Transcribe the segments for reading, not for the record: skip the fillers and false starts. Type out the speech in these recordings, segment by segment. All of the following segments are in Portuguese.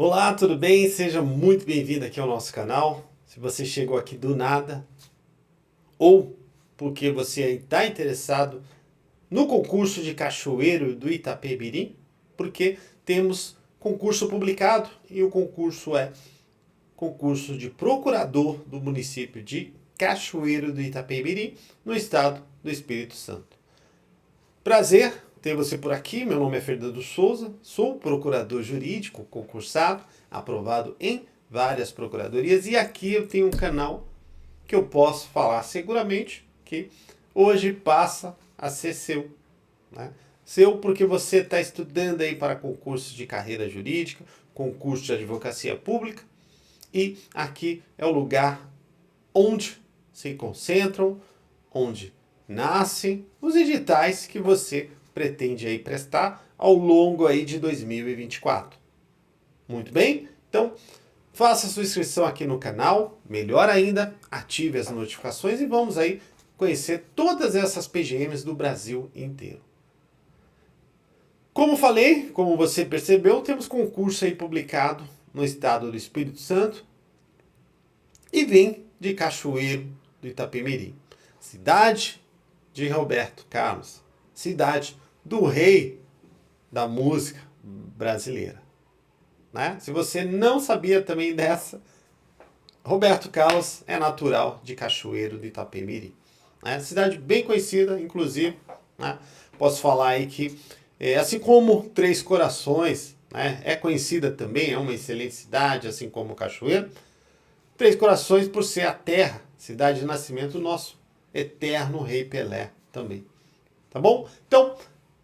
Olá, tudo bem? Seja muito bem-vindo aqui ao nosso canal. Se você chegou aqui do nada ou porque você está interessado no concurso de cachoeiro do Itapemirim, porque temos concurso publicado e o concurso é concurso de procurador do município de Cachoeiro do Itapemirim, no estado do Espírito Santo. Prazer ter você por aqui. Meu nome é Fernando Souza, sou procurador jurídico concursado, aprovado em várias procuradorias e aqui eu tenho um canal que eu posso falar seguramente que hoje passa a ser seu. Né? Seu porque você está estudando aí para concursos de carreira jurídica, concurso de advocacia pública e aqui é o lugar onde se concentram, onde nascem os editais que você pretende aí prestar ao longo aí de 2024. Muito bem? Então, faça sua inscrição aqui no canal, melhor ainda, ative as notificações e vamos aí conhecer todas essas PGMs do Brasil inteiro. Como falei, como você percebeu, temos concurso aí publicado no estado do Espírito Santo e vem de Cachoeiro do Itapemirim, cidade de Roberto Carlos, cidade do rei da música brasileira. Né? Se você não sabia também dessa, Roberto Carlos é natural de Cachoeiro do Itapemirim. Né? Cidade bem conhecida, inclusive, né? Posso falar aí que, assim como Três Corações, né? É conhecida também, é uma excelente cidade, assim como Cachoeiro. Três Corações por ser a terra, cidade de nascimento do nosso eterno rei Pelé também. Tá bom? Então,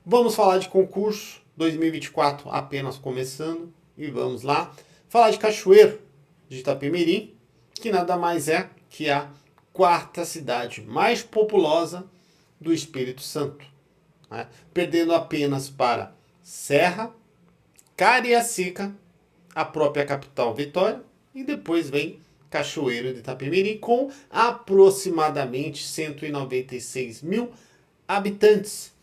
vamos falar de concurso 2024 apenas começando e vamos lá. Falar de Cachoeiro de Itapemirim, que nada mais é que a quarta cidade mais populosa do Espírito Santo. Né? Perdendo apenas para Serra, Cariacica, a própria capital Vitória e depois vem Cachoeiro de Itapemirim com aproximadamente 196 mil habitantes.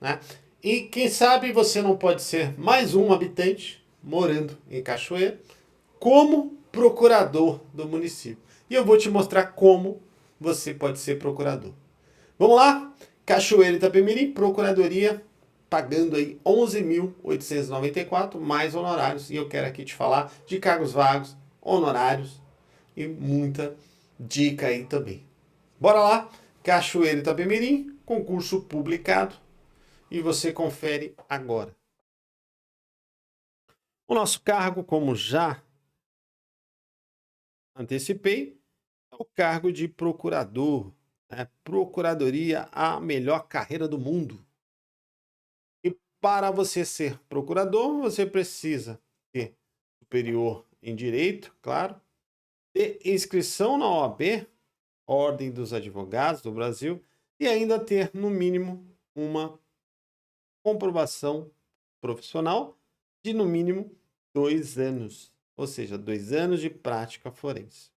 Né? E quem sabe você não pode ser mais um habitante morando em Cachoeiro como procurador do município. E eu vou te mostrar como você pode ser procurador. Vamos lá? Cachoeiro de Itapemirim, procuradoria, pagando aí 11.894 mais honorários. E eu quero aqui te falar de cargos vagos, honorários e muita dica aí também. Bora lá? Cachoeiro de Itapemirim, concurso publicado. E você confere agora. O nosso cargo, como já antecipei, é o cargo de procurador. Né? Procuradoria, a melhor carreira do mundo. E para você ser procurador, você precisa ter superior em direito, claro, ter inscrição na OAB, Ordem dos Advogados do Brasil, e ainda ter, no mínimo, uma comprovação profissional de, no mínimo, 2 anos. Ou seja, 2 anos de prática forense.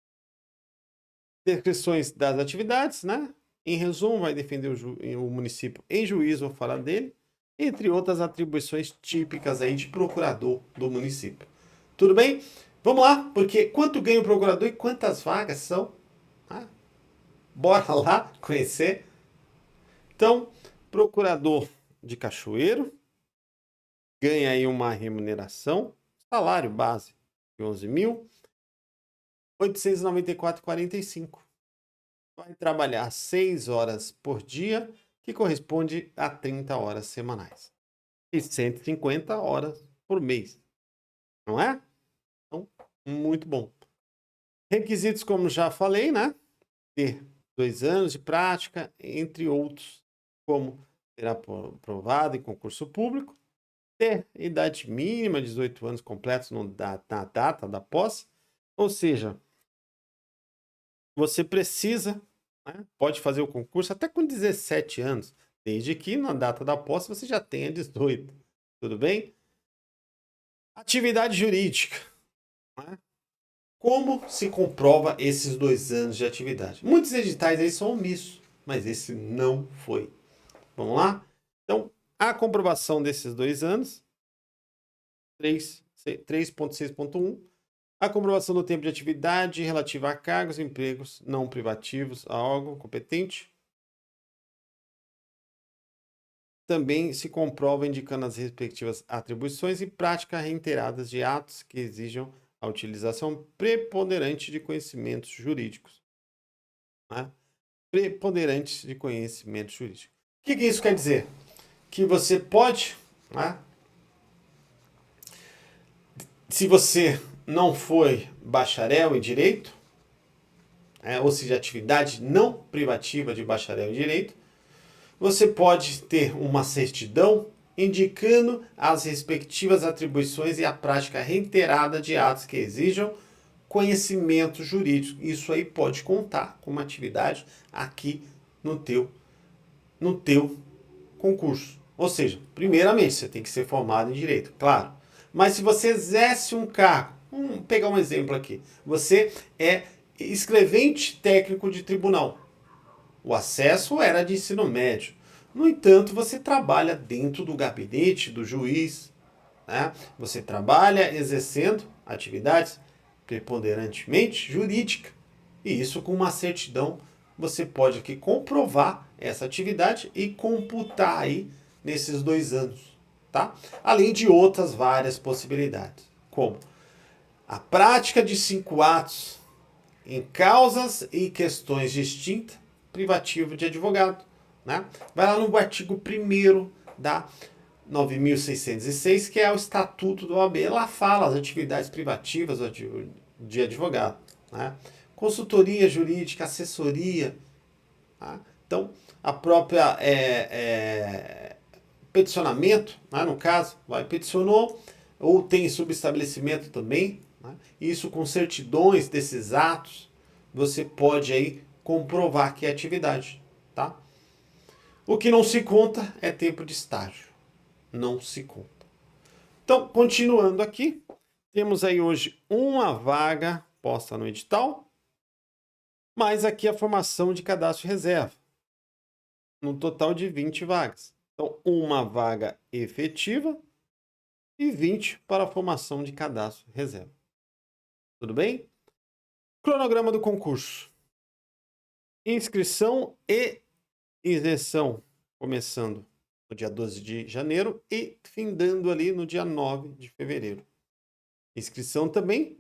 Descrições das atividades, né? Em resumo, vai defender o município em juízo ou fora dele, entre outras atribuições típicas aí de procurador do município. Tudo bem? Vamos lá, porque quanto ganha o procurador e quantas vagas são? Ah, bora lá conhecer. Então, procurador de Cachoeiro ganha aí uma remuneração, salário base de 11.894,45. Vai trabalhar 6 horas por dia, que corresponde a 30 horas semanais. E 150 horas por mês. Não é? Então, muito bom. Requisitos, como já falei, né? Ter 2 anos de prática, entre outros, como ser aprovado em concurso público, ter idade mínima, 18 anos completos na data da posse, ou seja, você precisa, né, pode fazer o concurso até com 17 anos, desde que na data da posse você já tenha 18. Tudo bem? Atividade jurídica. Né? Como se comprova esses 2 anos de atividade? Muitos editais aí são omissos, mas esse não foi. Vamos lá? Então, a comprovação desses 2 anos, 3 3.6.1, a comprovação do tempo de atividade relativa a cargos e empregos não privativos a órgão competente. Também se comprova indicando as respectivas atribuições e práticas reiteradas de atos que exijam a utilização preponderante de conhecimentos jurídicos. Né? Preponderantes de conhecimentos jurídicos. O que isso quer dizer? Que você pode, né? Se você não foi bacharel em direito, ou seja, atividade não privativa de bacharel em direito, você pode ter uma certidão indicando as respectivas atribuições e a prática reiterada de atos que exijam conhecimento jurídico. Isso aí pode contar como atividade aqui no teu concurso. Ou seja, primeiramente, você tem que ser formado em direito, claro. Mas se você exerce um cargo, vamos pegar um exemplo aqui. Você é escrevente técnico de tribunal. O acesso era de ensino médio. No entanto, você trabalha dentro do gabinete do juiz. Né? Você trabalha exercendo atividades preponderantemente jurídicas. E isso com uma certidão você pode aqui comprovar essa atividade e computar aí nesses 2 anos. Tá? Além de outras várias possibilidades. Como a prática de 5 atos em causas e questões distintas, privativo de advogado. Né? Vai lá no artigo 1º da 9.606, que é o Estatuto do OAB. Lá fala as atividades privativas de advogado. Né? Consultoria jurídica, assessoria. Tá? Então, a própria peticionamento, né? No caso, peticionou, ou tem subestabelecimento também. Né? Isso com certidões desses atos, você pode aí comprovar que é atividade. Tá? O que não se conta é tempo de estágio. Não se conta. Então, continuando aqui, temos aí hoje uma vaga posta no edital, mas aqui a formação de cadastro de reserva, no total de 20 vagas. Então, uma vaga efetiva e 20 para a formação de cadastro de reserva. Tudo bem? Cronograma do concurso. Inscrição e isenção, começando no dia 12 de janeiro e findando ali no dia 9 de fevereiro. Inscrição também,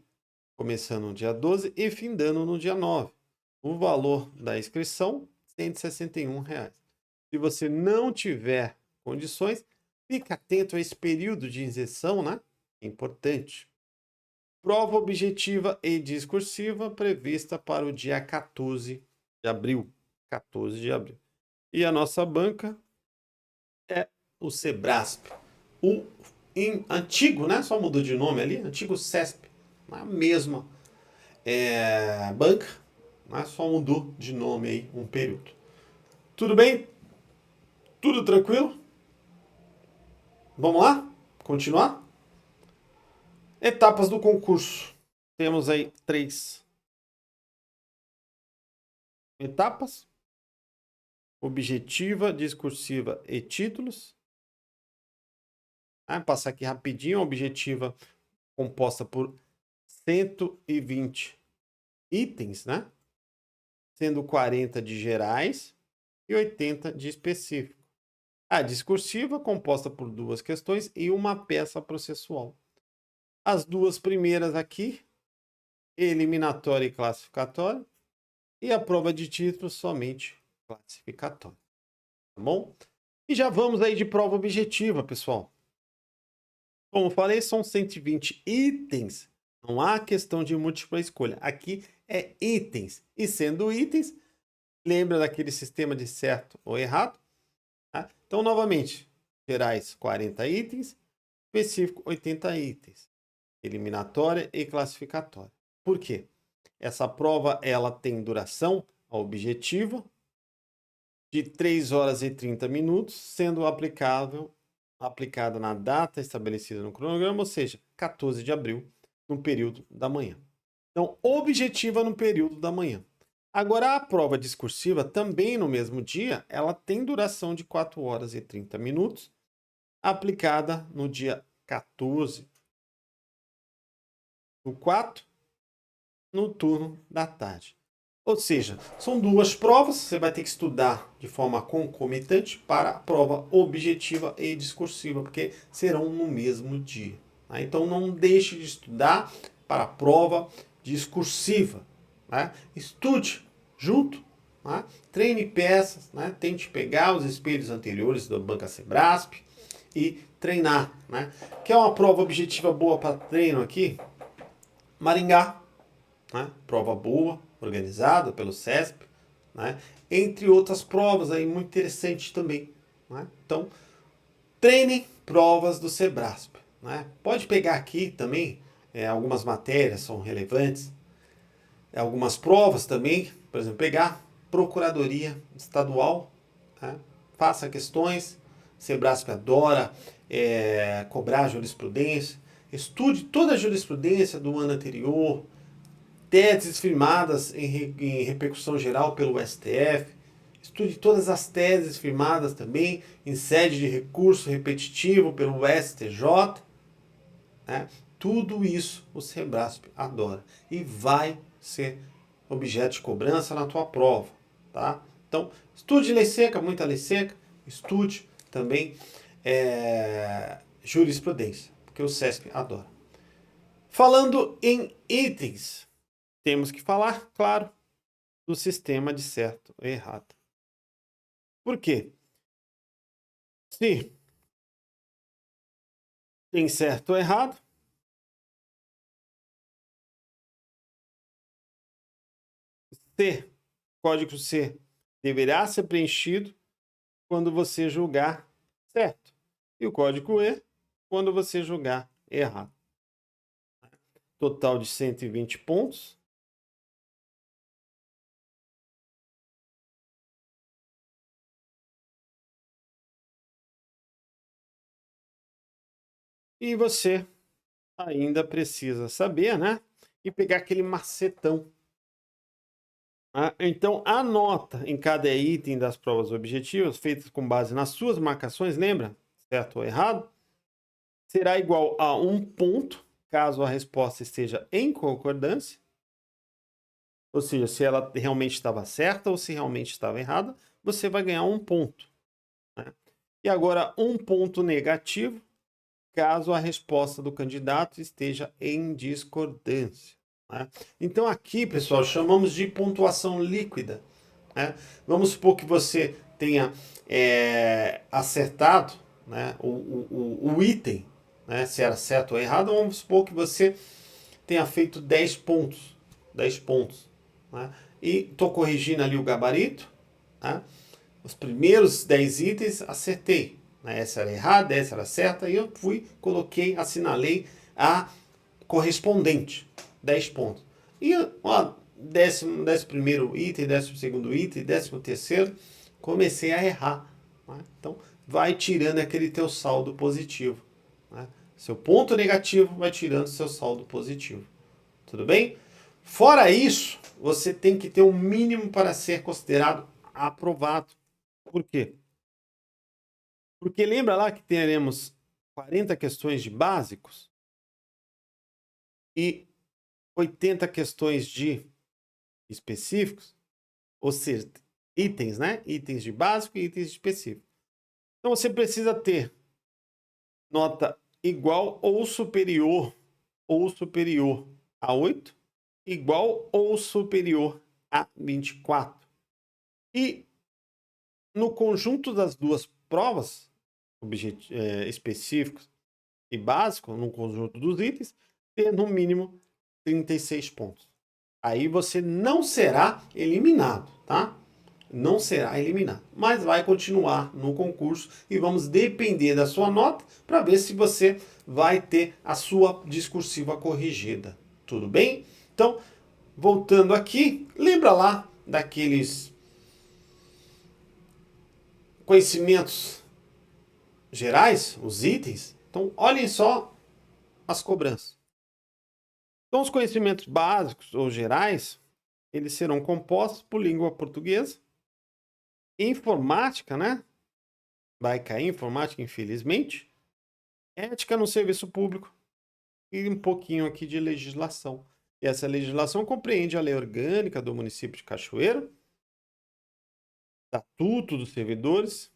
começando no dia 12 e findando no dia 9. O valor da inscrição, R$ 161. Se você não tiver condições, fica atento a esse período de isenção, né? Importante. Prova objetiva e discursiva prevista para o dia 14 de abril. 14 de abril. E a nossa banca é o Sebrasp. O antigo, né? Só mudou de nome ali, antigo CESP. A mesma banca, né? Só mudou de nome aí um período. Tudo bem? Tudo tranquilo? Vamos lá? Continuar? Etapas do concurso. Temos aí 3 etapas: objetiva, discursiva e títulos. Passar aqui rapidinho. A objetiva composta por 120 itens, né? Sendo 40 de gerais e 80 de específico. A discursiva composta por 2 questões e uma peça processual. As 2 primeiras aqui, eliminatória e classificatória, e a prova de título somente classificatória. Tá bom? E já vamos aí de prova objetiva, pessoal. Como falei, são 120 itens. Não há questão de múltipla escolha. Aqui é itens. E sendo itens, lembra daquele sistema de certo ou errado? Tá? Então, novamente, gerais 40 itens, específico 80 itens. Eliminatória e classificatória. Por quê? Essa prova ela tem duração objetiva de 3 horas e 30 minutos, sendo aplicada na data estabelecida no cronograma, ou seja, 14 de abril, no período da manhã. Então, objetiva no período da manhã. Agora, a prova discursiva, também no mesmo dia, ela tem duração de 4 horas e 30 minutos, aplicada no dia 14 no 4, no turno da tarde. Ou seja, são duas provas, você vai ter que estudar de forma concomitante para a prova objetiva e discursiva, porque serão no mesmo dia. Tá? Então não deixe de estudar para a prova discursiva. Né? Estude junto, né? Treine peças, né? Tente pegar os espelhos anteriores do Banca Sebrasp e treinar. Né? Quer uma prova objetiva boa para treino aqui? Maringá. Né? Prova boa, organizada pelo CESP, né? Entre outras provas aí muito interessantes também. Né? Então, treinem provas do Sebrasp. Né? Pode pegar aqui também, algumas matérias são relevantes, algumas provas também, por exemplo, pegar Procuradoria Estadual, né? Faça questões, Sebrasp adora cobrar jurisprudência, estude toda a jurisprudência do ano anterior, teses firmadas em repercussão geral pelo STF, estude todas as teses firmadas também em sede de recurso repetitivo pelo STJ, né? Tudo isso o Sebrasp adora e vai ser objeto de cobrança na tua prova, tá? Então, estude lei seca, muita lei seca, estude também jurisprudência, porque o CESP adora. Falando em itens, temos que falar, claro, do sistema de certo ou errado. Por quê? Se tem certo ou errado, C, código C, deverá ser preenchido quando você julgar certo. E o código E, quando você julgar errado. Total de 120 pontos. E você ainda precisa saber, né? E pegar aquele macetão. Então, a nota em cada item das provas objetivas, feitas com base nas suas marcações, lembra? Certo ou errado? Será igual a 1 ponto, caso a resposta esteja em concordância. Ou seja, se ela realmente estava certa ou se realmente estava errada, você vai ganhar 1 ponto. Né? E agora, 1 ponto negativo, caso a resposta do candidato esteja em discordância. Né? Então, aqui, pessoal, chamamos de pontuação líquida. Né? Vamos supor que você tenha acertado, né, o item, né, se era certo ou errado. Vamos supor que você tenha feito 10 pontos. 10 pontos. Né? E estou corrigindo ali o gabarito. Né? Os primeiros 10 itens acertei. Né? Essa era errada, essa era certa. E eu fui, coloquei, assinalei a correspondente. 10 pontos. E ó, décimo primeiro item, 12º item, 13º, comecei a errar. Né? Então, vai tirando aquele teu saldo positivo. Né? Seu ponto negativo vai tirando seu saldo positivo. Tudo bem? Fora isso, você tem que ter um mínimo para ser considerado aprovado. Por quê? Porque lembra lá que teremos 40 questões de básicos e 80 questões de específicos, ou seja, itens, né? Itens de básico e itens de específico. Então você precisa ter nota igual ou superior a 8, igual ou superior a 24. E no conjunto das duas provas, específicos e básico, no conjunto dos itens, ter no mínimo 36 pontos. Aí você não será eliminado, tá? Não será eliminado, mas vai continuar no concurso e vamos depender da sua nota para ver se você vai ter a sua discursiva corrigida. Tudo bem? Então, voltando aqui, lembra lá daqueles conhecimentos gerais, os itens? Então, olhem só as cobranças. Então, os conhecimentos básicos ou gerais, eles serão compostos por língua portuguesa, informática, né? Vai cair informática, infelizmente. Ética no serviço público. e um pouquinho aqui de legislação. E essa legislação compreende a lei orgânica do município de Cachoeiro, Estatuto dos Servidores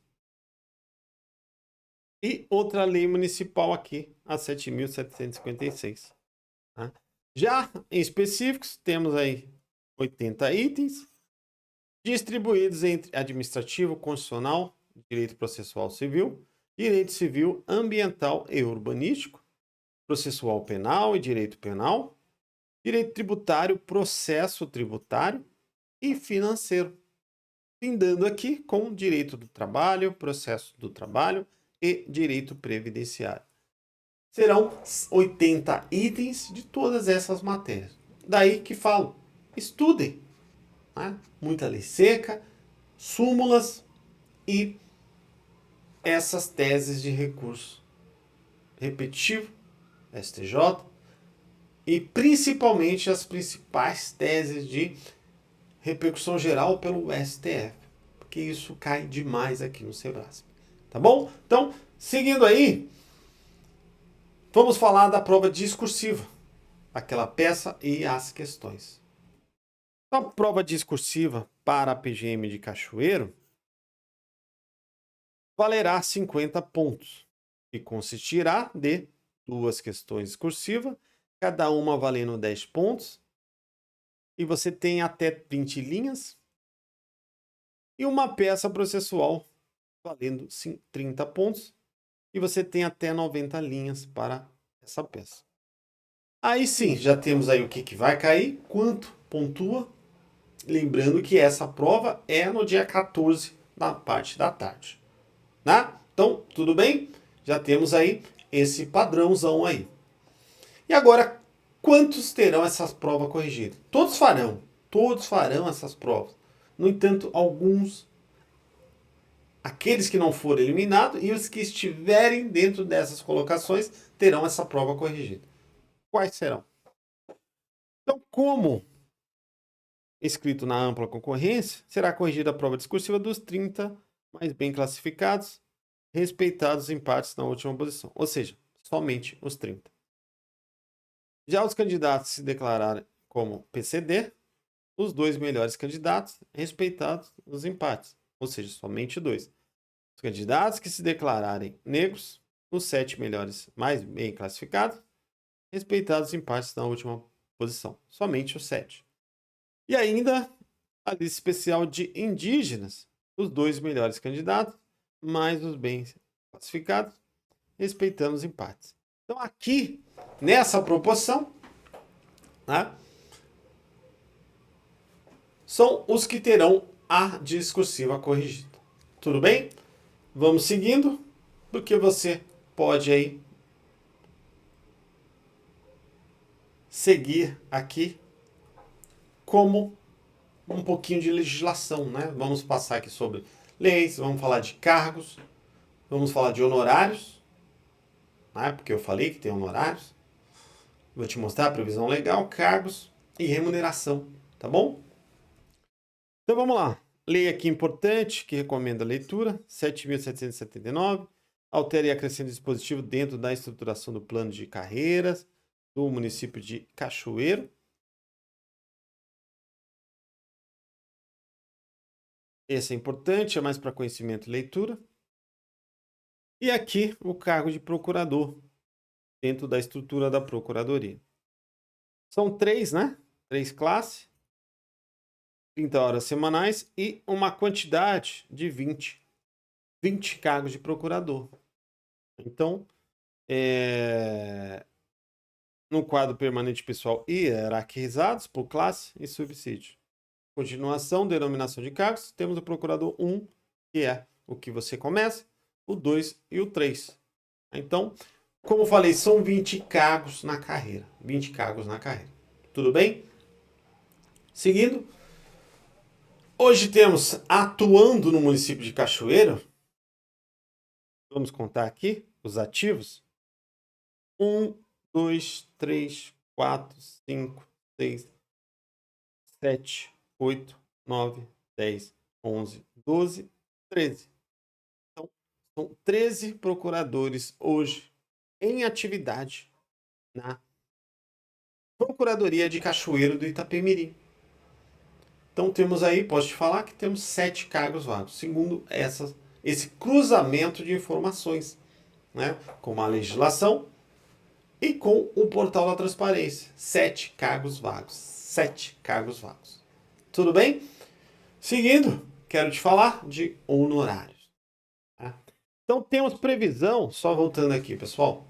e outra lei municipal aqui, a 7.756. Tá? Já em específicos, temos aí 80 itens, distribuídos entre administrativo, constitucional, direito processual civil, direito civil, ambiental e urbanístico, processual penal e direito penal, direito tributário, processo tributário e financeiro. Findando aqui com direito do trabalho, processo do trabalho e direito previdenciário. Serão 80 itens de todas essas matérias. Daí que falo, estudem. Né? Muita lei seca, súmulas e essas teses de recurso repetitivo, STJ, e principalmente as principais teses de repercussão geral pelo STF, porque isso cai demais aqui no Sebrasp. Tá bom? Então, seguindo aí, vamos falar da prova discursiva, aquela peça e as questões. Então, a prova discursiva para a PGM de Cachoeiro valerá 50 pontos e consistirá de 2 questões discursivas, cada uma valendo 10 pontos, e você tem até 20 linhas, e uma peça processual valendo 30 pontos, e você tem até 90 linhas para essa peça. Aí sim, já temos aí o que vai cair, quanto pontua. Lembrando que essa prova é no dia 14, na parte da tarde. Né? Então, tudo bem? Já temos aí esse padrãozão aí. E agora, quantos terão essas provas corrigidas? Todos farão essas provas. No entanto, aqueles que não foram eliminados e os que estiverem dentro dessas colocações terão essa prova corrigida. Quais serão? Então, como escrito na ampla concorrência, será corrigida a prova discursiva dos 30 mais bem classificados, respeitados em partes na última posição. Ou seja, somente os 30. Já os candidatos se declararem como PCD, os 2 melhores candidatos, respeitados os empates. Ou seja, somente 2. Os candidatos que se declararem negros, os 7 melhores mais bem classificados, respeitados em partes na última posição. Somente os 7. E ainda a lista especial de indígenas, os 2 melhores candidatos, mais os bem classificados, respeitando os empates. Então aqui, nessa proporção, né, são os que terão a discursiva corrigida. Tudo bem? Vamos seguindo, porque você pode aí seguir aqui como um pouquinho de legislação, né? Vamos passar aqui sobre leis, vamos falar de cargos, vamos falar de honorários, né? Porque eu falei que tem honorários. Vou te mostrar a previsão legal, cargos e remuneração, tá bom? Então vamos lá. Lei aqui importante que recomenda a leitura, 7.779. Altera e acrescenta dispositivo dentro da estruturação do plano de carreiras do município de Cachoeiro. Esse é importante, é mais para conhecimento e leitura. E aqui o cargo de procurador dentro da estrutura da procuradoria. São 3, né? 3 classes, 30 horas semanais e uma quantidade de 20 cargos de procurador. Então, no quadro permanente pessoal hierarquizados por classe e subsídio. Continuação, denominação de cargos, temos o procurador 1, que é o que você começa, o 2 e o 3. Então, como eu falei, são 20 cargos na carreira. 20 cargos na carreira. Tudo bem? Seguindo. Hoje temos, atuando no município de Cachoeiro, vamos contar aqui os ativos. 1, 2, 3, 4, 5, 6, 7, 8, 9, 10, 11, 12, 13. Então, são 13 procuradores hoje em atividade na Procuradoria de Cachoeiro do Itapemirim. Então temos aí, posso te falar que temos 7 cargos vagos, segundo esse cruzamento de informações, né, com a legislação e com o portal da transparência. 7 cargos vagos. 7 cargos vagos. Tudo bem? Seguindo, quero te falar de honorários. Tá? Então temos previsão, só voltando aqui, pessoal.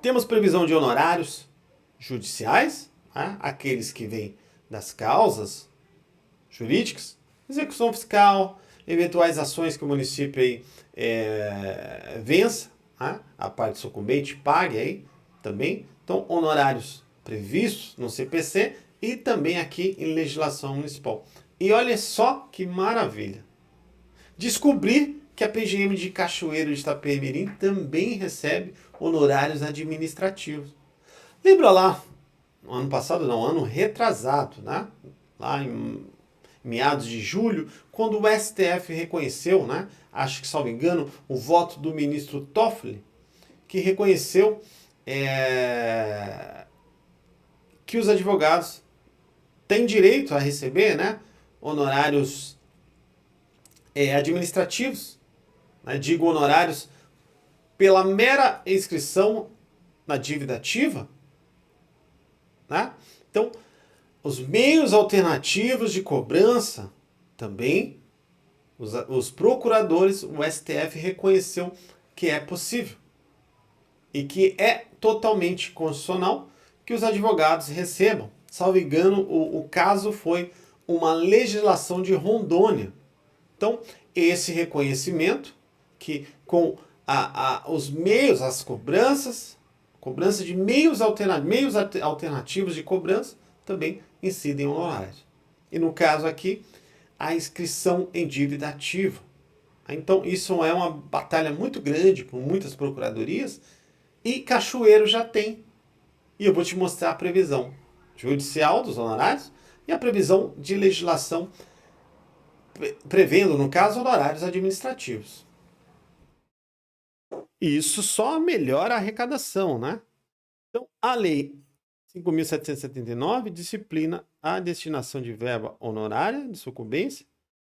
Temos previsão de honorários judiciais, tá? Aqueles que vêm das causas jurídicas, execução fiscal, eventuais ações que o município aí, vença, tá? A parte sucumbente pague aí também. Então, honorários previstos no CPC e também aqui em legislação municipal. E olha só que maravilha. Descobri que a PGM de Cachoeiro de Itapemirim também recebe honorários administrativos. Lembra lá, no ano passado, não, ano retrasado, né? Lá em meados de julho, quando o STF reconheceu, né? Acho que, salvo engano, o voto do ministro Toffoli, que reconheceu que os advogados têm direito a receber, né, honorários administrativos, né, digo honorários pela mera inscrição na dívida ativa, né? Então, os meios alternativos de cobrança também, os procuradores, o STF reconheceu que é possível e que é totalmente constitucional que os advogados recebam. Salvo engano, o caso foi uma legislação de Rondônia. Então, esse reconhecimento que com os meios, as cobrança de meios alternativos de cobrança também incidem honorários. E no caso aqui, a inscrição em dívida ativa. Então, isso é uma batalha muito grande por muitas procuradorias e Cachoeiro já tem. E eu vou te mostrar a previsão judicial dos honorários e a previsão de legislação prevendo, no caso, honorários administrativos. Isso só melhora a arrecadação, né? Então, a lei 5.779 disciplina a destinação de verba honorária de sucumbência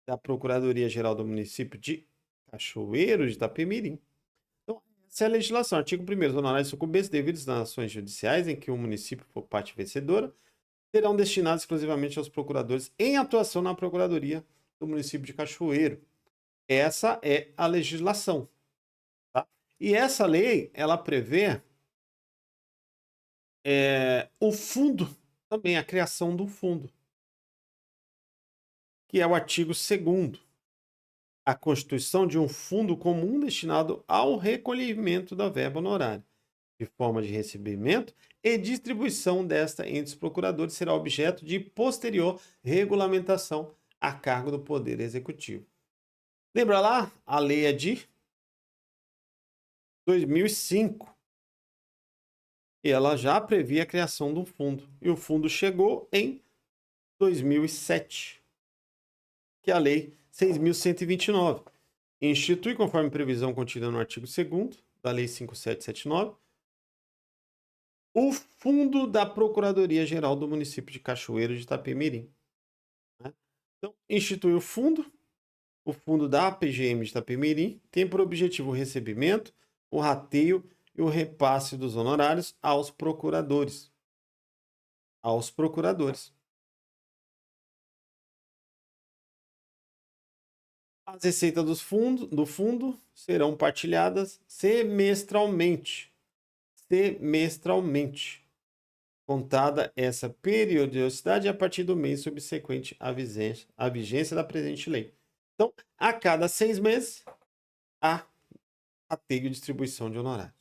da Procuradoria-Geral do Município de Cachoeiro de Itapemirim. Então, essa é a legislação. Artigo 1º. Os honorários de sucumbência devidos nas ações judiciais em que o município for parte vencedora serão destinados exclusivamente aos procuradores em atuação na Procuradoria do município de Cachoeiro. Essa é a legislação. Tá? E essa lei, ela prevê o fundo, também a criação do fundo, que é o artigo 2º. A constituição de um fundo comum destinado ao recolhimento da verba honorária, de forma de recebimento e distribuição desta entre os procuradores será objeto de posterior regulamentação a cargo do Poder Executivo. Lembra lá? A lei é de 2005. E ela já previa a criação de um fundo. E o fundo chegou em 2007, que é a lei 6.129. Institui, conforme previsão contida no artigo 2º da lei 5.779, o fundo da Procuradoria-Geral do município de Cachoeiro de Itapemirim. Então, institui o fundo da PGM de Itapemirim tem por objetivo o recebimento, o rateio e o repasse dos honorários aos procuradores. As receitas do fundo serão partilhadas semestralmente. Contada essa periodicidade a partir do mês subsequente à vigência da presente lei. Então, a cada 6 meses, há rateio e distribuição de honorários.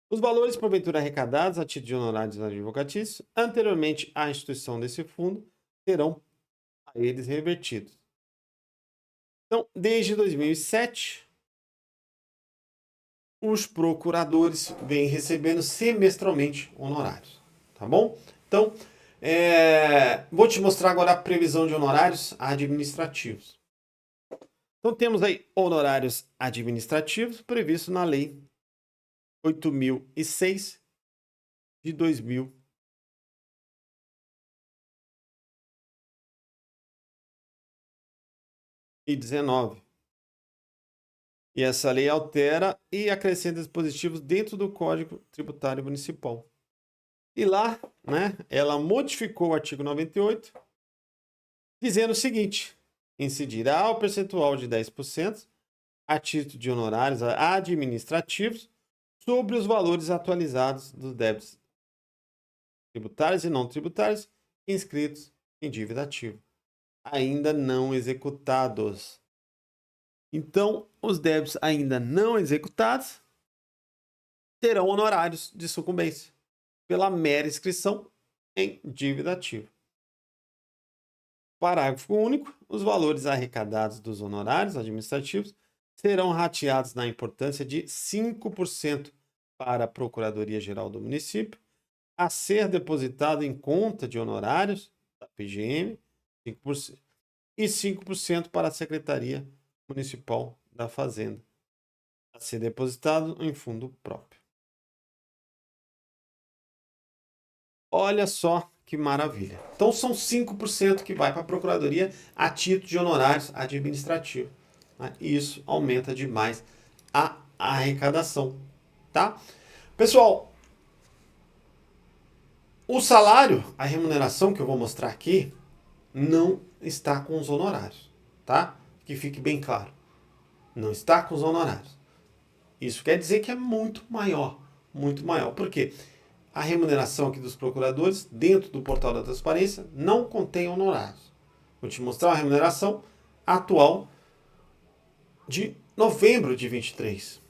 Os valores porventura arrecadados a título de honorários advocatícios anteriormente à instituição desse fundo serão a eles revertidos. Então, desde 2007, os procuradores vêm recebendo semestralmente honorários, tá bom? Então, vou te mostrar agora a previsão de honorários administrativos. Então, temos aí honorários administrativos previstos na lei 8.006 de 2019. E essa lei altera e acrescenta dispositivos dentro do Código Tributário Municipal. E lá, né, ela modificou o artigo 98, dizendo o seguinte: incidirá o percentual de 10% a título de honorários administrativos sobre os valores atualizados dos débitos tributários e não tributários inscritos em dívida ativa, ainda não executados. Então, os débitos ainda não executados terão honorários de sucumbência pela mera inscrição em dívida ativa. Parágrafo único. Os valores arrecadados dos honorários administrativos serão rateados na importância de 5% para a Procuradoria-Geral do Município, a ser depositado em conta de honorários da PGM, 5%, e 5% para a Secretaria Municipal da Fazenda, a ser depositado em fundo próprio. Olha só que maravilha. Então são 5% que vai para a Procuradoria a título de honorários administrativos. Né? E isso aumenta demais a arrecadação. Tá? Pessoal, o salário, a remuneração que eu vou mostrar aqui, não está com os honorários. Tá? Que fique bem claro. Não está com os honorários. Isso quer dizer que é muito maior. Muito maior. Por quê? A remuneração aqui dos procuradores, dentro do portal da transparência, não contém honorários. Vou te mostrar a remuneração atual de novembro de 23.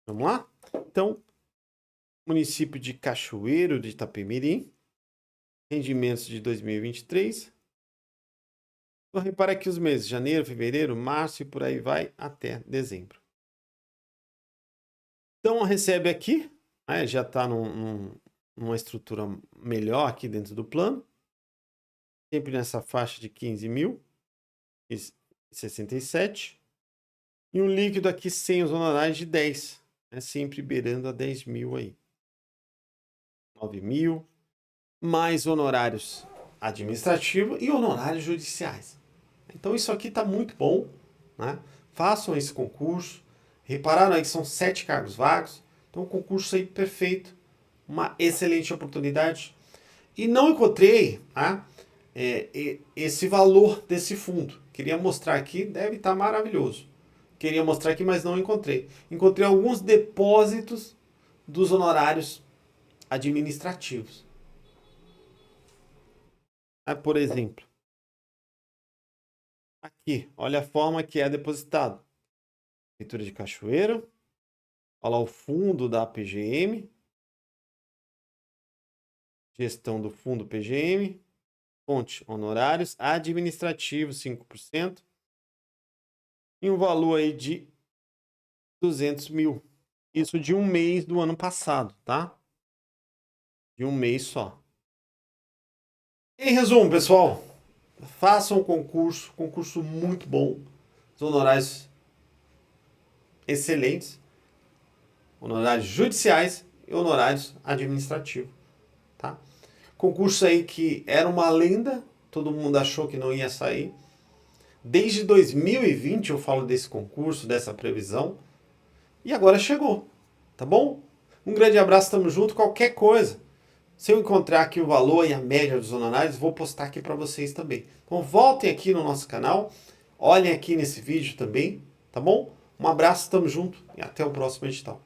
Vamos lá? Então, município de Cachoeiro de Itapemirim, rendimentos de 2023. Vou reparar aqui os meses, janeiro, fevereiro, março e por aí vai até dezembro. Então, recebe aqui, já está numa estrutura melhor aqui dentro do plano. Sempre nessa faixa de 15.067. E um líquido aqui sem os honorários de 10. Sempre beirando a 10 mil aí. 9 mil. Mais honorários administrativos e honorários judiciais. Então isso aqui está muito bom. Né? Façam esse concurso. Repararam aí que são 7 cargos vagos. Então, um concurso aí perfeito, uma excelente oportunidade. E não encontrei esse valor desse fundo. Queria mostrar aqui, deve estar maravilhoso. Queria mostrar aqui, mas não encontrei. Encontrei alguns depósitos dos honorários administrativos. Por exemplo, aqui, olha a forma que é depositado. Prefeitura de Cachoeiro. Olha lá o fundo da PGM. Gestão do fundo PGM. Fonte, honorários administrativos, 5%. E um valor aí de 200 mil. Isso de um mês do ano passado, tá? De um mês só. Em resumo, pessoal, façam um concurso muito bom. Os honorários excelentes. Honorários judiciais e honorários administrativos, tá? Concurso aí que era uma lenda, todo mundo achou que não ia sair. Desde 2020 eu falo desse concurso, dessa previsão, e agora chegou, tá bom? Um grande abraço, tamo junto, qualquer coisa. Se eu encontrar aqui o valor e a média dos honorários, vou postar aqui para vocês também. Então voltem aqui no nosso canal, olhem aqui nesse vídeo também, tá bom? Um abraço, tamo junto e até o próximo edital.